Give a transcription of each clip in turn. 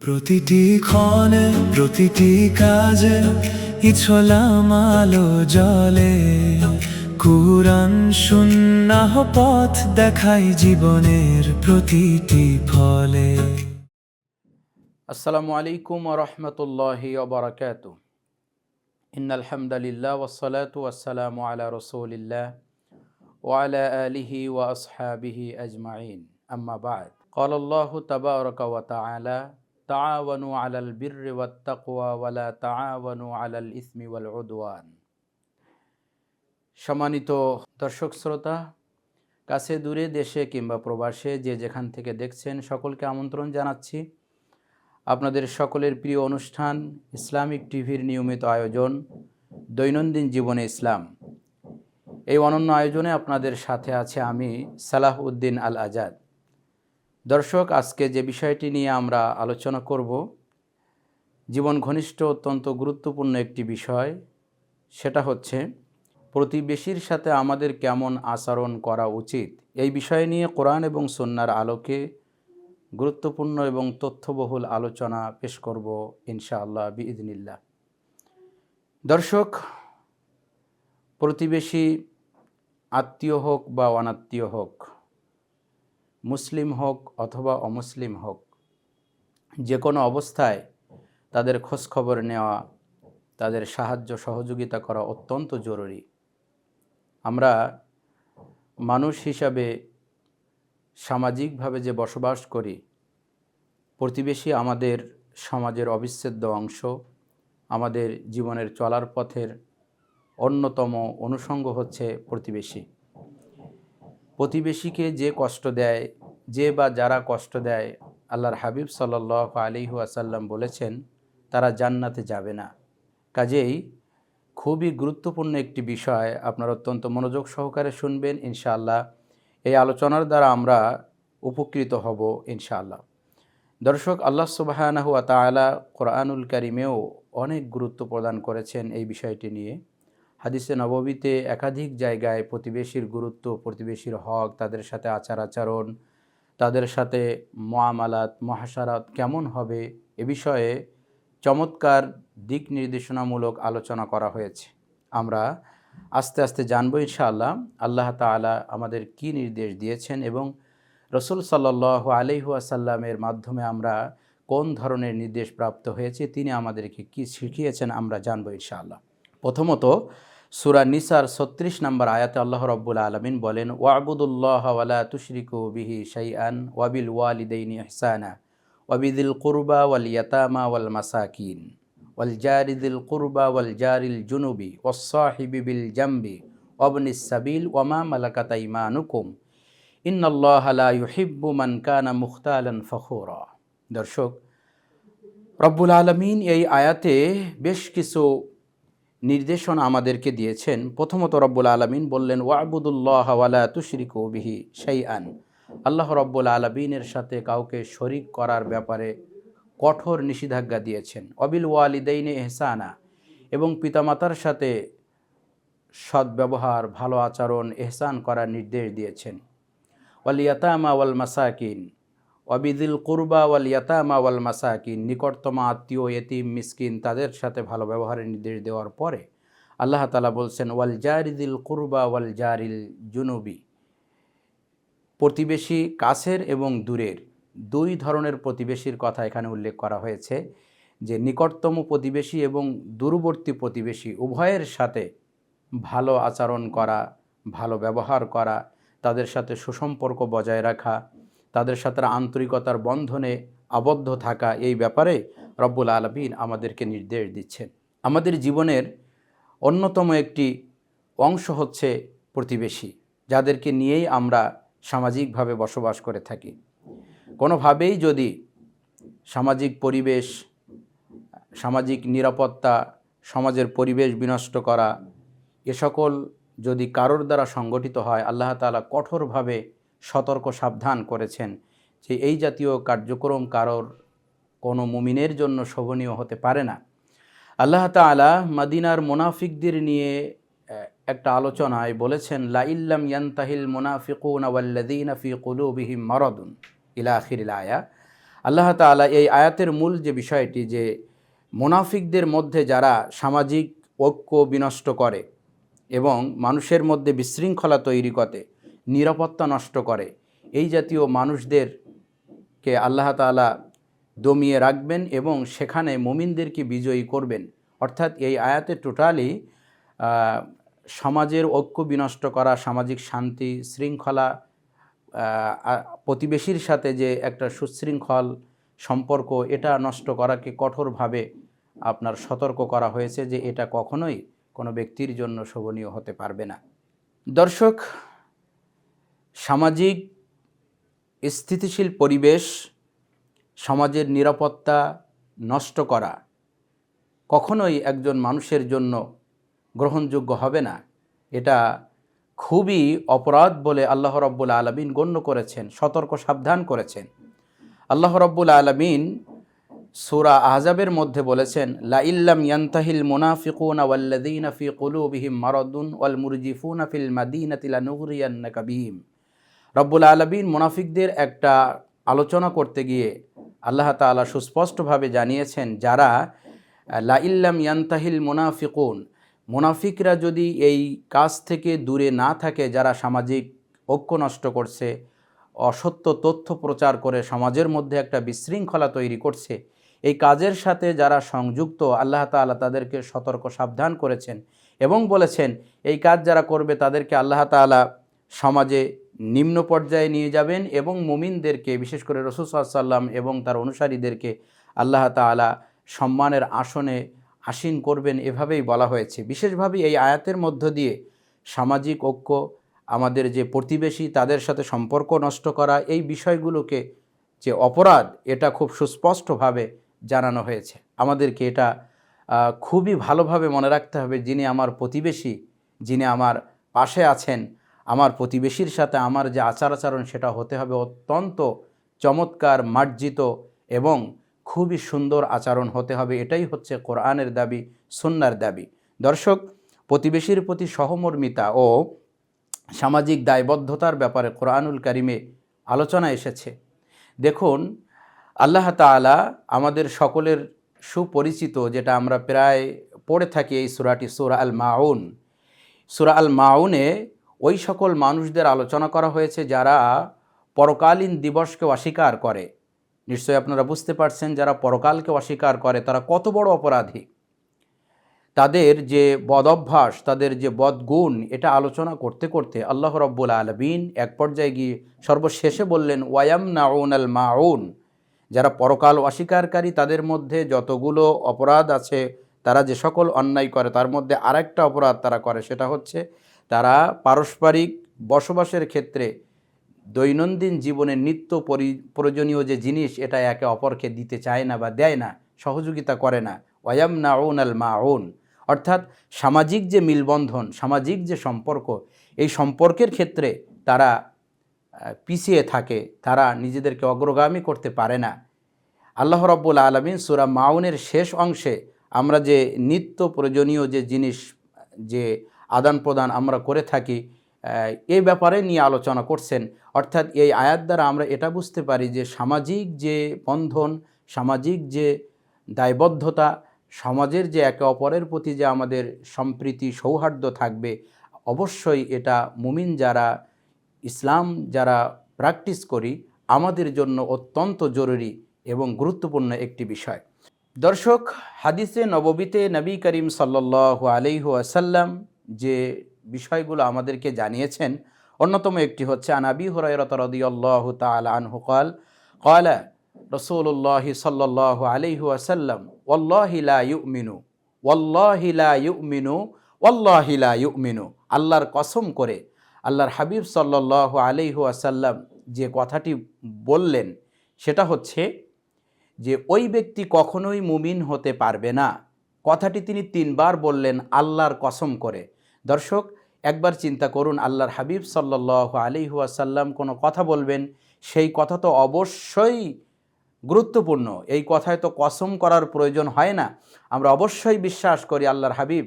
প্রতিটি ক্ষণে প্রতিটি কাজে ইছলাম আলো জ্বলে। কুরআন সুন্নাহ পথ দেখাই জীবনের প্রতিটি ফলে। আসসালামু আলাইকুম ওয়া রাহমাতুল্লাহি ওয়া বারাকাতুহু। ইন্নাল হামদালিল্লাহ ওয়াসসালাতু ওয়াসসালামু আলা রাসূলিল্লাহ ওয়া আলা আলিহি ওয়া আসহাবিহি আজমাইন। আম্মা বা'দ। ক্বালা আল্লাহু তাবারাকা ওয়া তাআলা তাআওয়ানু আলাল বিররি ওয়াত তাকওয়া ওয়া লা তাআওয়ানু আলাল ইসমি ওয়াল উদওয়ান। সম্মানিত দর্শক শ্রোতা, কাছে দূরে দেশে কিংবা প্রবাসে যে যেখান থেকে দেখছেন সকলকে আমন্ত্রণ জানাচ্ছি আপনাদের সকলের প্রিয় অনুষ্ঠান ইসলামিক টিভির নিয়মিত আয়োজন দৈনন্দিন জীবনে ইসলাম। এই অনন্য আয়োজনে আপনাদের সাথে আছে আমি সালাহ উদ্দিন আল আজাদ। দর্শক, আজকে যে বিষয়টি নিয়ে আমরা আলোচনা করব জীবন ঘনিষ্ঠ অত্যন্ত গুরুত্বপূর্ণ একটি বিষয়। সেটা হচ্ছে প্রতিবেশীর সাথে আমাদের কেমন আচরণ করা উচিত। এই বিষয় নিয়ে কোরআন এবং সুন্নাহর আলোকে গুরুত্বপূর্ণ এবং তথ্যবহুল আলোচনা পেশ করব ইনশাআল্লাহ বিইذনিল্লাহ। দর্শক, প্রতিবেশী আত্মীয় হোক বা অনাত্মীয় হোক, মুসলিম হোক অথবা অমুসলিম হোক, যে কোনো অবস্থায় তাদের খোঁজখবর নেওয়া, তাদের সাহায্য সহযোগিতা করা অত্যন্ত জরুরি। আমরা মানুষ হিসাবে সামাজিকভাবে যে বসবাস করি, প্রতিবেশী আমাদের সমাজের অবিচ্ছেদ্য অংশ, আমাদের জীবনের চলার পথের অন্যতম অনুষঙ্গ হচ্ছে প্রতিবেশী। প্রতিবেশীকে যে কষ্ট দেয়, যে বা যারা কষ্ট দেয়, আল্লাহর হাবিব সাল্লাল্লাহু আলাইহি ওয়াসাল্লাম বলেছেন তারা জান্নাতে যাবে না। কাজেই খুবই গুরুত্বপূর্ণ একটি বিষয়, আপনারা অত্যন্ত মনোযোগ সহকারে শুনবেন ইনশাআল্লাহ। এই আলোচনার দ্বারা আমরা উপকৃত হব ইনশাআল্লাহ। দর্শক, আল্লাহ সুবহানাহু ওয়া তাআলা কোরআনুল কারীমেও অনেক গুরুত্ব প্রদান করেছেন এই বিষয়টি নিয়ে। হাদিসে নববীতে একাধিক জায়গায় প্রতিবেশীর গুরুত্ব, প্রতিবেশীর হক, তাদের সাথে আচার-আচরণ, তাদের সাথে মুআমালাত, মুআশারাত কেমন হবে এ বিষয়ে চমৎকার দিক নির্দেশনামূলক আলোচনা করা হয়েছে। আমরা আস্তে আস্তে জানবো ইনশাআল্লাহ আল্লাহ তাআলা আমাদের কি নির্দেশ দিয়েছেন এবং রাসূল সাল্লাল্লাহু আলাইহি ওয়াসাল্লামের মাধ্যমে আমরা কোন ধরনের নির্দেশ প্রাপ্ত হয়েছে, তিনি আমাদেরকে কি শিখিয়েছেন আমরা জানবো ইনশাআল্লাহ। প্রথমত সূরা নিসার ৩৬ নম্বর আয়াতে আল্লাহ রাব্বুল আলামিন বলেন, ওয়া'বুদুল্লাহা ওয়া লা তুশরিকু বিহি শাইআন ওয়া বিল ওয়ালিদাইনি ইহসানা ওয়া বিযিল কুরবা ওয়াল ইয়াতামা ওয়াল মাসাকিন ওয়াল জারি যিল কুরবা ওয়াল জারিল জুনুবি ওয়াস সাহিবি বিল জামবি ওয়াবনিস সাবিল ওয়া মা মালাকাত আইমানুকুম ইন্নাল্লাহা লা ইউহিব্বু মান কানা মুখতালান ফখুরা। দর্শক, রব্বুল আলামিন এই আয়াতে বেশ কিছু নির্দেশনা আমাদেরকে দিয়েছেন। প্রথমত রব্বুল আলামিন বললেন, ওয়া'বুদুল্লাহা ওয়া লা তুশরিকু বিহি শাইআন। আল্লাহ রব্বুল আলামিনের সাথে কাউকে শরিক করার ব্যাপারে কঠোর নিষেধাজ্ঞা দিয়েছেন। ওয়াবিল ওয়ালিদাইনি ইহসানা, এবং পিতামাতার সাথে সদ্ব্যবহার, ভালো আচরণ, ইহসান করার নির্দেশ দিয়েছেন। ওয়াল ইয়াতামা ওয়াল মাসাকিন ওয়াবিযিল কুরবা ওয়াল ইয়াতামা ওয়াল মাসাকিন, নিকটতম আত্মীয়, এতিম, মিসকিন, তাদের সাথে ভালো ব্যবহারের নির্দেশ দেওয়ার পরে আল্লাহ তাআলা বলছেন ওয়াল জারি যিল কুরবা ওয়াল জারিল জুনুবি, প্রতিবেশী কাছের এবং দূরের, দুই ধরনের প্রতিবেশীর কথা এখানে উল্লেখ করা হয়েছে, যে নিকটতম প্রতিবেশী এবং দূরবর্তী প্রতিবেশী উভয়ের সাথে ভালো আচরণ করা, ভালো ব্যবহার করা, তাদের সাথে সুসম্পর্ক বজায় রাখা, তাদের সাথে আন্তরিকতার বন্ধনে আবদ্ধ থাকা, এই ব্যাপারে রব্বুল আলামিন আমাদেরকে নির্দেশ দিচ্ছেন। আমাদের জীবনের অন্যতম একটি অংশ হচ্ছে প্রতিবেশী, যাদেরকে নিয়েই আমরা সামাজিকভাবে বসবাস করে থাকি। কোনোভাবেই যদি সামাজিক পরিবেশ, সামাজিক নিরাপত্তা, সমাজের পরিবেশ বিনষ্ট করা, এ সকল যদি কারোর দ্বারা সংগঠিত হয়, আল্লাহ তাআলা কঠোরভাবে সতর্ক সাবধান করেছেন যে এই জাতীয় কার্যক্রম কারোর কোনো মুমিনের জন্য শোভনীয় হতে পারে না। আল্লাহ তাআলা মদিনার মুনাফিকদের নিয়ে একটা আলোচনায় বলেছেন, লা ইল্লাম ইয়ানতাহিল মুনাফিকুনা ওয়াল্লাযীনা ফি কুলুবিহিম মারাদুন ইলা আখিরিল আয়া। আল্লাহ তাআলা এই আয়াতের মূল যে বিষয়টি, যে মুনাফিকদের মধ্যে যারা সামাজিক ঐক্য বিনষ্ট করে এবং মানুষের মধ্যে বিশৃঙ্খলা তৈরি করে, নিরাপত্তা নষ্ট করে, এই জাতীয় মানুষদেরকে আল্লাহ তাআলা দমিয়ে রাখবেন এবং সেখানে মুমিনদেরকে বিজয়ী করবেন। অর্থাৎ এই আয়াতে টোটালি সমাজের ঐক্য বিনষ্ট করা, সামাজিক শান্তি শৃঙ্খলা, প্রতিবেশীর সাথে যে একটা সুশৃঙ্খল সম্পর্ক, এটা নষ্ট করাকে কঠোরভাবে আপনার সতর্ক করা হয়েছে যে এটা কখনোই কোনো ব্যক্তির জন্য শোভনীয় হতে পারবে না। দর্শক, সামাজিক স্থিতিশীল পরিবেশ, সমাজের নিরাপত্তা নষ্ট করা কখনোই একজন মানুষের জন্য গ্রহণযোগ্য হবে না। এটা খুবই অপরাধ বলে আল্লাহ রাব্বুল আলামিন গণ্য করেছেন, সতর্ক সাবধান করেছেন। আল্লাহ রাব্বুল আলামিন সূরা আহজাবের মধ্যে বলেছেন, লা ইল্লাম ইয়ানতাহিল মুনাফিকুনা ওয়াল্লাযীনা ফি কুলুবিহিম মারাদুন ওয়াল মুরজিফুনা ফিল মাদিনাতি লানুগরিয়ান্নাকা বিহিম। রব্বুল আলামিন মুনাফিকদের একটা আলোচনা করতে গিয়ে আল্লাহ তাআলা সুস্পষ্টভাবে জানিয়েছেন, যারা লা ইল্লাম ইয়ানতাহিল মুনাফিকুন, মুনাফিকরা যদি এই কাজ থেকে দূরে না থাকে, যারা সামাজিক ঐক্য নষ্ট করছে, অসত্য তথ্য প্রচার করে সমাজের মধ্যে একটা বিশৃঙ্খলা তৈরি করছে, এই কাজের সাথে যারা সংযুক্ত, আল্লাহ তাআলা তাদেরকে সতর্ক সাবধান করেছেন এবং বলেছেন এই কাজ যারা করবে তাদেরকে আল্লাহ তাআলা সমাজে নিম্ন পর্যায়ে নিয়ে যাবেন এবং মুমিনদেরকে, বিশেষ করে রাসূল সাল্লাল্লাহু আলাইহি ওয়াসাল্লাম এবং তার অনুসারীদেরকে আল্লাহ তাআলা সম্মানের আসনে আসীন করবেন, এভাবেই বলা হয়েছে। বিশেষভাবে এই আয়াতের মধ্য দিয়ে সামাজিক ঐক্য, আমাদের যে প্রতিবেশী তাদের সাথে সম্পর্ক নষ্ট করা, এই বিষয়গুলোকে যে অপরাধ, এটা খুব সুস্পষ্টভাবে জানানো হয়েছে। আমাদেরকে এটা খুবই ভালোভাবে মনে রাখতে হবে, যিনি আমার প্রতিবেশী, যিনি আমার পাশে আছেন, আমার প্রতিবেশীর সাথে আমার যে আচার আচরণ সেটা হতে হবে অত্যন্ত চমৎকার, মার্জিত এবং খুবই সুন্দর আচরণ হতে হবে। এটাই হচ্ছে কোরআনের দাবি, সুন্নাহর দাবি। দর্শক, প্রতিবেশীর প্রতি সহমর্মিতা ও সামাজিক দায়বদ্ধতার ব্যাপারে কোরআনুল কারিমে আলোচনা এসেছে। দেখুন, আল্লাহ তাআলা আমাদের সকলের সুপরিচিত, যেটা আমরা প্রায় পড়ে থাকি এই সূরাটি, সূরা আল মাউন। সূরা আল মাউনে ওই সকল মানুষদের আলোচনা করা হয়েছে যারা পরকালীন দিবসকে অস্বীকার করে। নিশ্চয়ই আপনারা বুঝতে পারছেন, যারা পরকালকে অস্বীকার করে তারা কত বড় অপরাধী। তাদের যে বদ অভ্যাস, তাদের যে বদগুণ, এটা আলোচনা করতে করতে আল্লাহ রাব্বুল আলামিন এক পর্যায়ে গিয়ে সর্বশেষে বললেন, ওয়ায়ামনাউনাল মাউন, যারা পরকাল অস্বীকারী তাদের মধ্যে যতগুলো অপরাধ আছে, তারা যে সকল অন্যায় করে তার মধ্যে আরেকটা অপরাধ তারা করে, সেটা হচ্ছে তারা পারস্পরিক বসবাসের ক্ষেত্রে দৈনন্দিন জীবনে নিত্য প্রয়োজনীয় যে জিনিস, এটা একে অপরকে দিতে চায় না বা দেয় না, সহযোগিতা করে না। ওয়ায়ামনাউনাল মাউন, অর্থাৎ সামাজিক যে মিলবন্ধন, সামাজিক যে সম্পর্ক, এই সম্পর্কের ক্ষেত্রে তারা পিছিয়ে থাকে, তারা নিজেদেরকে অগ্রগামী করতে পারে না। আল্লাহ রাব্বুল আলামিন সূরা মাউনের শেষ অংশে আমরা যে নিত্য প্রয়োজনীয় যে জিনিস, যে আদান প্রদান আমরা করে থাকি, এই ব্যাপারে নিয়ে আলোচনা করছেন। অর্থাৎ এই আয়াত দ্বারা আমরা এটা বুঝতে পারি যে সামাজিক যে বন্ধন, সামাজিক যে দায়বদ্ধতা, সমাজের যে একে অপরের প্রতি যে আমাদের সম্প্রীতি সৌহার্দ্য থাকবে, অবশ্যই এটা মুমিন যারা, ইসলাম যারা প্র্যাকটিস করি, আমাদের জন্য অত্যন্ত জরুরি এবং গুরুত্বপূর্ণ একটি বিষয়। দর্শক, হাদিসে নববীতে নবী করিম সাল্লাল্লাহু আলাইহি ওয়াসাল্লাম যে বিষয়গুলো আমাদেরকে জানিয়েছেন, অন্যতম একটি হচ্ছে আন আবি হুরায়রা রাদিয়াল্লাহু তাআলা আনহু قال قال رسول الله صلى الله عليه وسلم والله لا يؤمن والله لا يؤمن والله لا يؤمن। আল্লাহর কসম করে আল্লাহর হাবিব সাল্লাল্লাহু আলাইহি ওয়াসাল্লাম যে কথাটি বললেন, সেটা হচ্ছে যে ওই ব্যক্তি কখনোই মুমিন হতে পারবে না। কথাটি তিনি 3 বার বললেন আল্লাহর কসম করে। দর্শক, একবার চিন্তা করুন, আল্লাহর হাবিব সাল্লাল্লাহু আলাইহি ওয়াসাল্লাম কোনো কথা বলবেন, সেই কথা তো অবশ্যই গুরুত্বপূর্ণ, এই কথায় তো কসম করার প্রয়োজন হয় না। আমরা অবশ্যই বিশ্বাস করি আল্লাহর হাবিব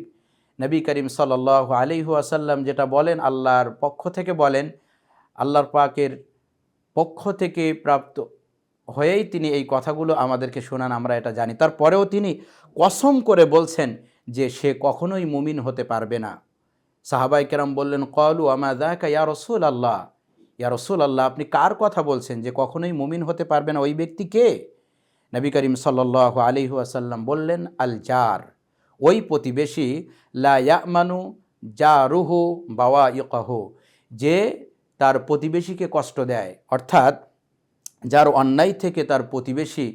নবী করিম সাল্লাল্লাহু আলাইহি ওয়াসাল্লাম যেটা বলেন আল্লাহর পক্ষ থেকে বলেন, আল্লাহর পাকের পক্ষ থেকে প্রাপ্ত হয়েই তিনি এই কথাগুলো আমাদেরকে শোনান, আমরা এটা জানি। তারপরেও তিনি কসম করে বলছেন যে সে কখনোই মুমিন হতে পারবে না। সাহাবায়ে কেরাম বললেন, ক্বালু আমা যাকা ইয়া রাসূলাল্লাহ, ইয়া রাসূলাল্লাহ, আপনি কার কথা বলছেন যে কখনোই মুমিন হতে পারবে না? ওই ব্যক্তি কে? নবী করিম সাল্লাল্লাহু আলাইহি ওয়াসাল্লাম বললেন, আল জার, ওই প্রতিবেশী, লা ইয়ামানু জারুহু বাওয়াইকাহু, যে তার প্রতিবেশীকে কষ্ট দেয়, অর্থাৎ যার অন্যায় থেকে তার প্রতিবেশী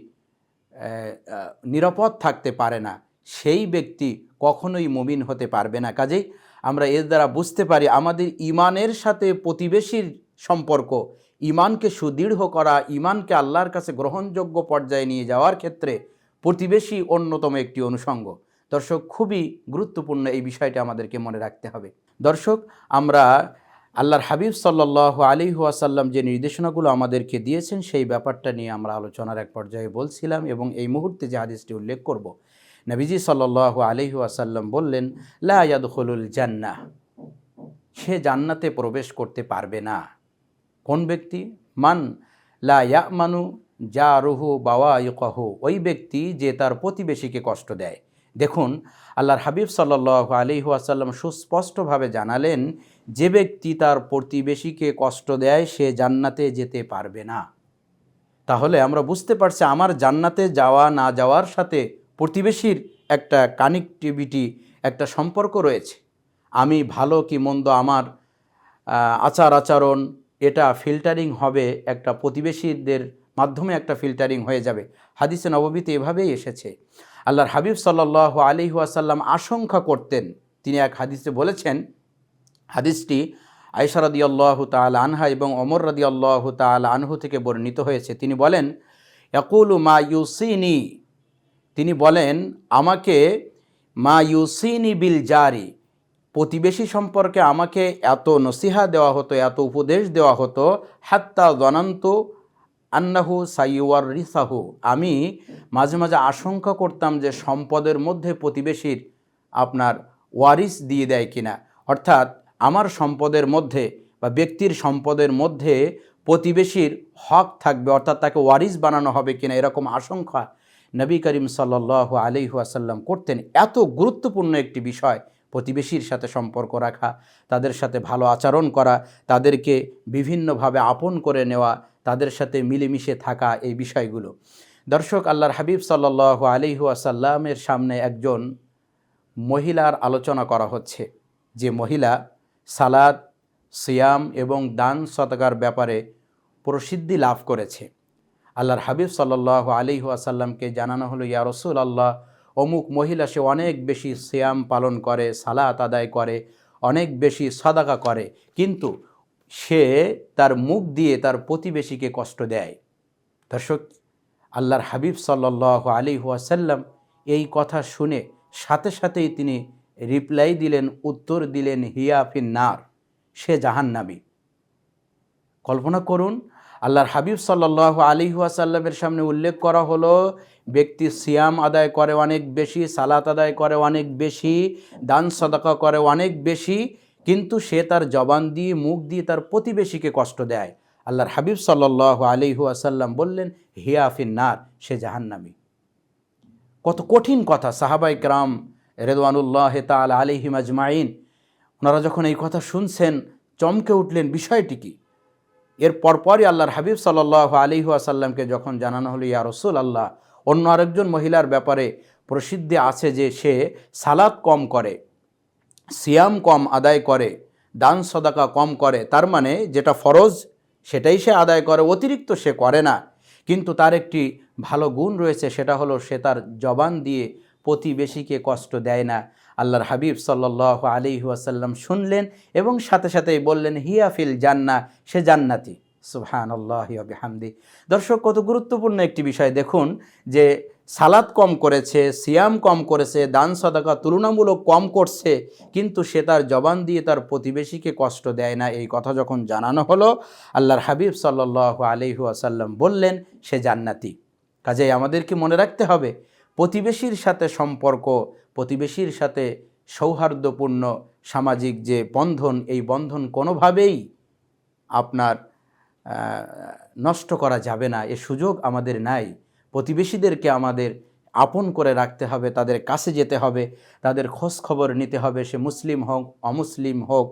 নিরাপদ থাকতে পারে না, সেই ব্যক্তি কখনোই মুমিন হতে পারবে না। কাজেই আমরা এর দ্বারা বুঝতে পারি আমাদের ঈমানের সাথে প্রতিবেশীর সম্পর্ক, ঈমানকে সুদৃঢ় করা, ঈমানকে আল্লাহর কাছে গ্রহণযোগ্য পর্যায়ে নিয়ে যাওয়ার ক্ষেত্রে প্রতিবেশী অন্যতম একটি অনুষঙ্গ। দর্শক, খুবই গুরুত্বপূর্ণ এই বিষয়টি আমাদেরকে মনে রাখতে হবে। দর্শক, আমরা আল্লাহর হাবিব সাল্লাল্লাহু আলাইহি ওয়াসাল্লাম যে নির্দেশনাগুলো আমাদেরকে দিয়েছেন সেই ব্যাপারটা নিয়ে আমরা আলোচনার এক পর্যায়ে বলছিলাম, এবং এই মুহূর্তে যে হাদিসটি উল্লেখ করব, নবীজি সাল্লাল্লাহু আলাইহি ওয়াসাল্লাম বললেন, লা ইয়াদখুলুল জান্নাহ, সে জান্নাতে প্রবেশ করতে পারবে না। কোন ব্যক্তি? মান লা ইয়ামানু জারুহু বাওয়াইকাহু, ওই ব্যক্তি যে তার প্রতিবেশীকে কষ্ট দেয়। দেখুন, আল্লাহর হাবিব সাল্লাল্লাহু আলাইহি ওয়াসাল্লাম সুস্পষ্টভাবে জানালেন, যে ব্যক্তি তার প্রতিবেশীকে কষ্ট দেয় সে জান্নাতে যেতে পারবে না। তাহলে আমরা বুঝতে পারছি আমার জান্নাতে যাওয়া না যাওয়ার সাথে প্রতিবেশীর একটা কানেক্টিভিটি, একটা সম্পর্ক রয়েছে। আমি ভালো কি মন্দ, আমার আচার আচরণ, এটা ফিল্টারিং হবে, একটা প্রতিবেশীদের মাধ্যমে একটা ফিল্টারিং হয়ে যাবে। হাদিসে নববীতে এভাবেই এসেছে। আল্লাহর হাবিব সাল্লাল্লাহু আলাইহি ওয়াসাল্লাম আশঙ্কা করতেন, তিনি এক হাদিসে বলেছেন, হাদিসটি আয়েশা রাদিয়াল্লাহু তাআলা আনহা এবং ওমর রাদিয়াল্লাহু তাআলা আনহু থেকে বর্ণিত হয়েছে। তিনি বলেন, ইয়াকুলু মা ইউসিনি, তিনি বলেন আমাকে মা ইউসিনি বিল জারি, প্রতিবেশী সম্পর্কে আমাকে এত নসিহা দেওয়া হতো, এত উপদেশ দেওয়া হতো, হাত্তা জনান্তু আন্নাহু সাইওয়ারিসাহু, আমি মাঝে মাঝে আশঙ্কা করতাম যে সম্পদের মধ্যে প্রতিবেশীর আপনার ওয়ারিস দিয়ে দেয় কিনা, অর্থাৎ আমার সম্পদের মধ্যে বা ব্যক্তির সম্পদের মধ্যে প্রতিবেশীর হক থাকবে, অর্থাৎ তাকে ওয়ারিস বানানো হবে কিনা, এরকম আশঙ্কা নবী করিম সাল্লাল্লাহু আলাইহি ওয়াসাল্লাম করতেন। এত গুরুত্বপূর্ণ একটি বিষয় প্রতিবেশীর সাথে সম্পর্ক রাখা, তাদের সাথে ভালো আচরণ করা, তাদেরকে বিভিন্নভাবে আপন করে নেওয়া, তাদের সাথে মিলেমিশে থাকা, এই বিষয়গুলো। দর্শক, আল্লাহর হাবিব সাল্লাল্লাহু আলাইহি ওয়াসাল্লামের সামনে একজন মহিলার আলোচনা করা হচ্ছে, যে মহিলা সালাত, সিয়াম এবং দান সদকার ব্যাপারে প্রসিদ্ধি লাভ করেছে। আল্লাহর হাবিব সাল্লাল্লাহু আলাইহি ওয়াসাল্লামকে জানানো হলো, ইয়া রাসূলুল্লাহ, অমুক মহিলা সে অনেক বেশি সিয়াম পালন করে, সালাত আদায় করে, অনেক বেশি সাদাকা করে, কিন্তু সে তার মুখ দিয়ে তার প্রতিবেশীকে কষ্ট দেয়। দর্শক, আল্লাহর হাবিব সাল্লাল্লাহু আলাইহি ওয়াসাল্লাম এই কথা শুনে সাথে সাথেই তিনি রিপ্লাই দিলেন, উত্তর দিলেন, হিয়া ফিন্নার, সে জাহান্নামী। কল্পনা করুন, আল্লাহর হাবিব সাল্লাল্লাহু আলাইহি ওয়াসাল্লামের সামনে উল্লেখ করা হলো, ব্যক্তি সিয়াম আদায় করে অনেক বেশি, সালাত আদায় করে অনেক বেশি, দান সাদাকা করে অনেক বেশি, কিন্তু সে তার জবান দিয়ে, মুখ দিয়ে তার প্রতিবেশীকে কষ্ট দেয়। আল্লাহর হাবিব সাল্লাল্লাহু আলাইহি ওয়াসাল্লাম বললেন, হিয়া ফিন্নার, সে জাহান্নামী। কত কঠিন কথা! সাহাবায়ে কেরাম রিদওয়ানুল্লাহি তাআলা আলাইহিম আজমাইন, ওনারা যখন এই কথা শুনছেন চমকে উঠলেন, বিষয়টি কি? এর পরপরই আল্লাহর হাবিব সাল্লাল্লাহু আলাইহি ওয়াসাল্লামকে যখন জানানো হলো, ইয়া রাসূলুল্লাহ, অন্য আরেকজন মহিলার ব্যাপারে প্রসিদ্ধি আছে যে সে সালাত কম করে, সিয়াম কম আদায় করে, দান সদাকা কম করে, তার মানে যেটা ফরজ সেটাই সে আদায় করে, অতিরিক্ত সে করে না, কিন্তু তার একটি ভালো গুণ রয়েছে, সেটা হলো সে তার জবান দিয়ে প্রতিবেশীকে কষ্ট দেয় না। আল্লাহর হাবিব সাল্লাল্লাহু আলাইহি ওয়াসাল্লাম শুনলেন এবং সাথে সাথেই বললেন, হিয়া ফিল জান্নাহ, সে জান্নাতি। সুবহানাল্লাহি ওয়া বিহামদি। দর্শক, কত গুরুত্বপূর্ণ একটি বিষয়। দেখুন যে সালাত কম করেছে, সিয়াম কম করেছে, দান সাদাকা তুলনামূলক কম করছে, কিন্তু সে তার জবান দিয়ে তার প্রতিবেশীকে কষ্ট দেয় না। এই কথা যখন জানানো হলো, আল্লাহর হাবিব সাল্লাল্লাহু আলাইহি ওয়াসাল্লাম বললেন, সে জান্নাতি। কাজেই আমাদেরকে মনে রাখতে হবে, প্রতিবেশীর সাথে সম্পর্ক, প্রতিবেশীর সাথে সৌহার্দ্যপূর্ণ সামাজিক যে বন্ধন, এই বন্ধন কোনোভাবেই আপনার নষ্ট করা যাবে না, এ সুযোগ আমাদের নাই। প্রতিবেশীদেরকে আমাদের আপন করে রাখতে হবে, তাদের কাছে যেতে হবে, তাদের খোঁজ খবর নিতে হবে। সে মুসলিম হোক, অমুসলিম হোক,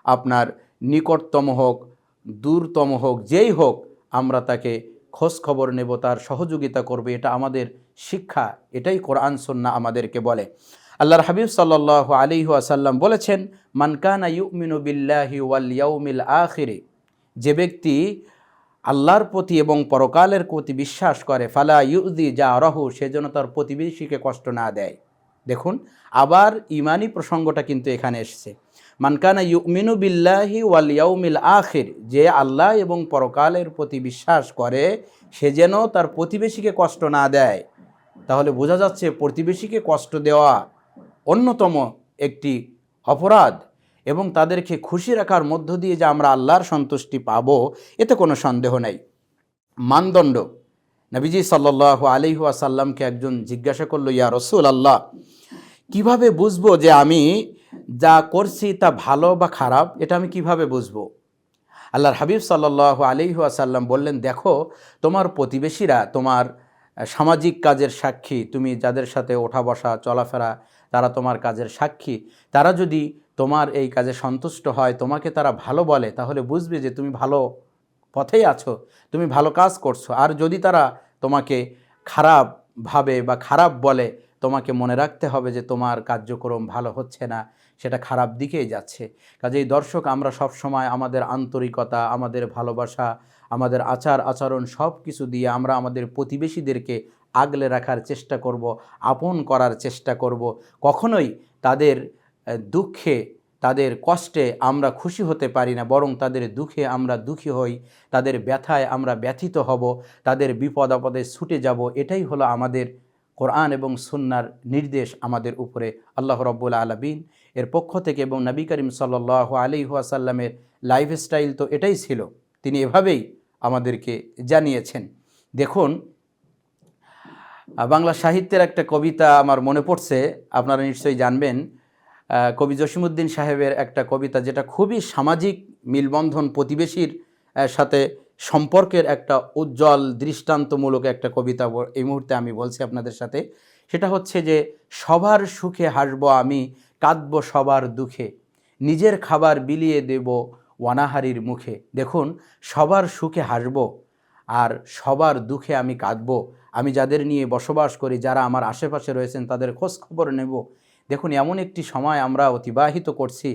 আপনার নিকটতম হোক, দূরতম হোক, যেই হোক, আমরা তাকে খোঁজ খবর নেব, তার সহযোগিতা করবে। এটা আমাদের শিক্ষা, এটাই কোরআন সুন্নাহ আমাদেরকে বলে। আল্লাহর হাবিব সাল্লাল্লাহু আলাইহি ওয়াসাল্লাম বলেছেন, মান কানা ইউমিনু বিল্লাহি ওয়াল ইয়াউমিল আখিরি, যে ব্যক্তি আল্লাহর প্রতি এবং পরকালের প্রতি বিশ্বাস করে, ফালা ইউদি জারাহু, সেজন্য তার প্রতিবেশীকে কষ্ট না দেয়। দেখুন, আবার ইমানি প্রসঙ্গটা কিন্তু এখানে এসেছে। মান কানা ইউমিনু বিল্লাহি ওয়াল ইয়াউমিল আখির, যে আল্লাহ এবং পরকালের প্রতি বিশ্বাস করে সে যেন তার প্রতিবেশীকে কষ্ট না দেয়। তাহলে বোঝা যাচ্ছে প্রতিবেশীকে কষ্ট দেওয়া অন্যতম একটি অপরাধ, এবং তাদেরকে খুশি রাখার মধ্য দিয়ে যে আমরা আল্লাহর সন্তুষ্টি পাব, এতে কোনো সন্দেহ নেই। মানদণ্ড, নবীজি সাল্লাল্লাহু আলাইহি ওয়াসাল্লামকে একজন জিজ্ঞাসা করলো, ইয়া রাসূলুল্লাহ, কিভাবে বুঝবো যে আমি যা করছি তা ভালো বা খারাপ, এটা আমি কিভাবে বুঝবো? আল্লাহর হাবিব সাল্লাল্লাহু আলাইহি ওয়াসাল্লাম বললেন, দেখো, তোমার প্রতিবেশীরা তোমার সামাজিক কাজের সাক্ষী, তুমি যাদের সাথে ওঠা বসা চলাফেরা, তারা তোমার কাজের সাক্ষী। তারা যদি তোমার এই কাজে সন্তুষ্ট হয়, তোমাকে তারা ভালো বলে, তাহলে বুঝবে যে তুমি ভালো পথেই আছো, তুমি ভালো কাজ করছো। আর যদি তারা তোমাকে খারাপ ভাবে বা খারাপ বলে, তোমাকে মনে রাখতে হবে যে তোমার কার্যক্রম ভালো হচ্ছে না, সেটা খারাপ দিকেই যাচ্ছে। কাজেই দর্শক, আমরা সব সময় আমাদের আন্তরিকতা, আমাদের ভালোবাসা, আমাদের আচার আচরণ সব কিছু দিয়ে আমরা আমাদের প্রতিবেশীদেরকে আগলে রাখার চেষ্টা করব, আপন করার চেষ্টা করব। কখনোই তাদের দুঃখে, তাদের কষ্টে আমরা খুশি হতে পারি না, বরং তাদের দুঃখে আমরা দুঃখী হই, তাদের ব্যথায় আমরা ব্যথিত হব, তাদের বিপদ আপদে ছুটে যাব। এটাই হলো আমাদের কোরআন এবং সুন্নাহর নির্দেশ আমাদের উপরে। আল্লাহ রাব্বুল আলামিন এর পক্ষ থেকে এবং নবী করিম সাল্লাল্লাহু আলাইহি ওয়াসাল্লামের লাইফস্টাইল তো এটাই ছিল, তিনি এভাবেই আমাদেরকে জানিয়েছেন। দেখুন, বাংলা সাহিত্যের একটা কবিতা আমার মনে পড়ছে, আপনারা নিশ্চয়ই জানবেন। কবি জসিমউদ্দিন সাহেবের একটা কবিতা, যেটা খুবই সামাজিক মিলবন্ধন, প্রতিবেশীর সাথে সম্পর্কের একটা উজ্জ্বল দৃষ্টান্তমূলক একটা কবিতা এই মুহূর্তে আমি বলছি আপনাদের সাথে। সেটা হচ্ছে যে, সবার সুখে হাসব আমি, কাঁদব সবার দুঃখে, নিজের খাবার বিলিয়ে দেব অনাহারীর মুখে। দেখুন, সবার সুখে হাসব আর সবার দুঃখে আমি কাঁদব। আমি যাদের নিয়ে বসবাস করি, যারা আমার আশেপাশে রয়েছেন, তাদের খোঁজ খবর নেব। দেখুন, এমন একটি সময় আমরা অতিবাহিত করছি,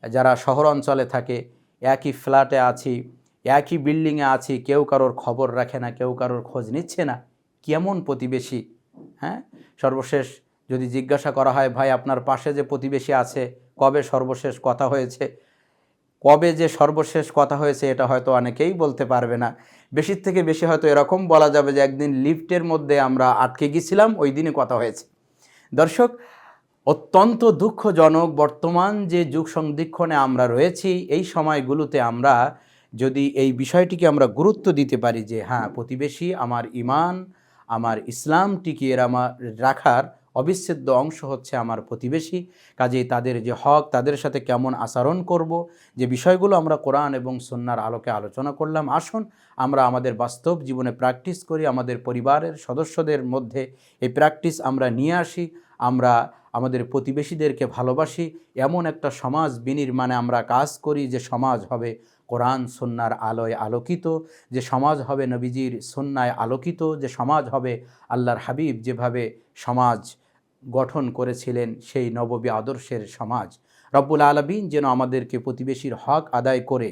যারা শহর অঞ্চলে থাকে, একই ফ্ল্যাটে আছি, একই বিল্ডিংয়ে আছি, কেউ কারোর খবর রাখে না, কেউ কারোর খোঁজ নিচ্ছে না। কেমন প্রতিবেশী! হ্যাঁ, সর্বশেষ যদি জিজ্ঞাসা করা হয়, ভাই আপনার পাশে যে প্রতিবেশী আছে, কবে সর্বশেষ কথা হয়েছে? কবে যে সর্বশেষ কথা হয়েছে এটা হয়তো অনেকেই বলতে পারবে না। বেশির থেকে বেশি হয়তো এরকম বলা যাবে যে একদিন লিফটের মধ্যে আমরা আটকে গেছিলাম, ওই দিনে কথা হয়েছে। দর্শক, অত্যন্ত দুঃখজনক বর্তমান যে যুগ সন্ধিক্ষণে আমরা রয়েছি, এই সময়গুলোতে আমরা যদি এই বিষয়টিকে আমরা গুরুত্ব দিতে পারি যে হ্যাঁ, প্রতিবেশী আমার ঈমান, আমার ইসলাম টিকিয়ে রাখার অবিচ্ছেদ্য অংশ হচ্ছে আমার প্রতিবেশী। কাজেই তাদের যে হক, তাদের সাথে কেমন আচরণ করব, যে বিষয়গুলো আমরা কোরআন এবং সুন্নাহর আলোকে আলোচনা করলাম, আসুন আমরা আমাদের বাস্তব জীবনে প্র্যাকটিস করি, আমাদের পরিবারের সদস্যদের মধ্যে এই প্র্যাকটিস আমরা নিয়ে আসি। আমরা আমাদের প্রতিবেশীদেরকে ভালোবাসি, এমন একটা সমাজ বিনির্মাণে আমরা কাজ করি, যে সমাজ হবে কোরআন সুন্নাহর আলোয় আলোকিত, যে সমাজ হবে নবীজির সুন্নায় আলোকিত, যে সমাজ হবে আল্লাহর হাবিব যেভাবে সমাজ গঠন করেছিলেন সেই নববী আদর্শের সমাজ। রব্বুল আলামিন যেন আমাদেরকে প্রতিবেশীর হক আদায় করে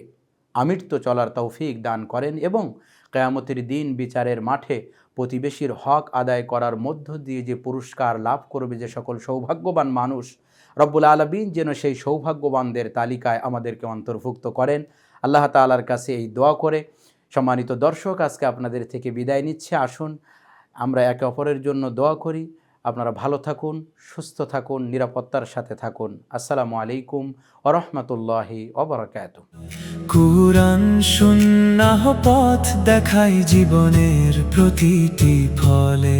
আমৃত্য চলার তৌফিক দান করেন, এবং কিয়ামতের দিন বিচারের মাঠে প্রতিবেশীর হক আদায় করার মধ্য দিয়ে যে পুরস্কার লাভ করবে যে সকল সৌভাগ্যবান মানুষ, রব্বুল আলামিন যেন সেই সৌভাগ্যবানদের তালিকায় আমাদেরকে অন্তর্ভুক্ত করেন। আল্লাহ তাআলার কাছে এই দোয়া করে, সম্মানিত দর্শক, আজকে আপনাদের থেকে বিদায় নিচ্ছে। আসুন আমরা একে অপরের জন্য দোয়া করি। আপনারা ভালো থাকুন, সুস্থ থাকুন, নিরাপত্তার সাথে থাকুন। আসসালামু আলাইকুম ওয়া রাহমাতুল্লাহি ওয়া বারাকাতুহু। কুরআন সুন্নাহ পথ দেখাই জীবনের প্রতিটি ফলে।